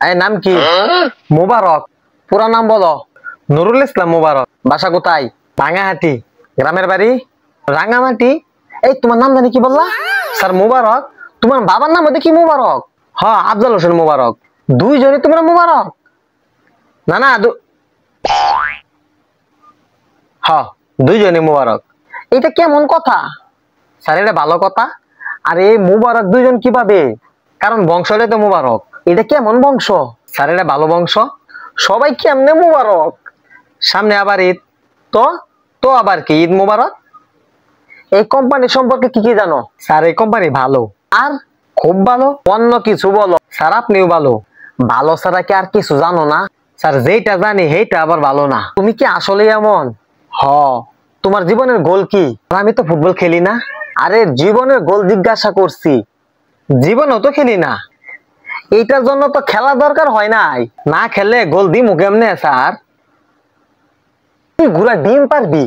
এই নাম কি? মোবারক। পুরা নাম বলো। নুরুল ইসলাম মোবারক। বাসা কোথায়? ভাঙাহাটি। গ্রামের বাড়ি? রাঙ্গামাটি। এই তোমার নাম জানি কি বললা? স্যার মোবারক। তোমার বাবার নাম কি মোবারক? হ্যাঁ, আফজাল হোসেন মোবারক। দুইজনে তোমরা মোবারক? না না, হ্যাঁ, দুইজনে মোবারক। এটা কেমন কথা স্যার? এটা ভালো কথা। আরে মোবারক দুইজন কিভাবে? কারণ বংশটা তো মোবারক। এটা কেমন বংশ স্যার? এটা ভালো বংশ। সবাই কেমনে মোবারক? সামনে আবার ঈদ। তো তো আবার কি ঈদ মোবারক? এই কোম্পানি সম্পর্কে কি কি জানো? স্যার এই কোম্পানি ভালো। আর? খুব ভালো। অন্য কিছু বলো স্যার। আপনিও ভালো। ভালো ছাড়া কি আর কিছু জানো না? স্যার যেটা জানি সেইটা আবার ভালো না। তুমি কি আসলে এমন? হ। তোমার জীবনের গোল কি? আমি তো ফুটবল খেলি না। আরে জীবনের গোল জিজ্ঞাসা করছি। জীবনও তো খেলি না। এইটার জন্য তো খেলা দরকার হয় নাই। না খেললে গোল দিমু কেমনে স্যার? তুই ঘুরা ডিম পারবি?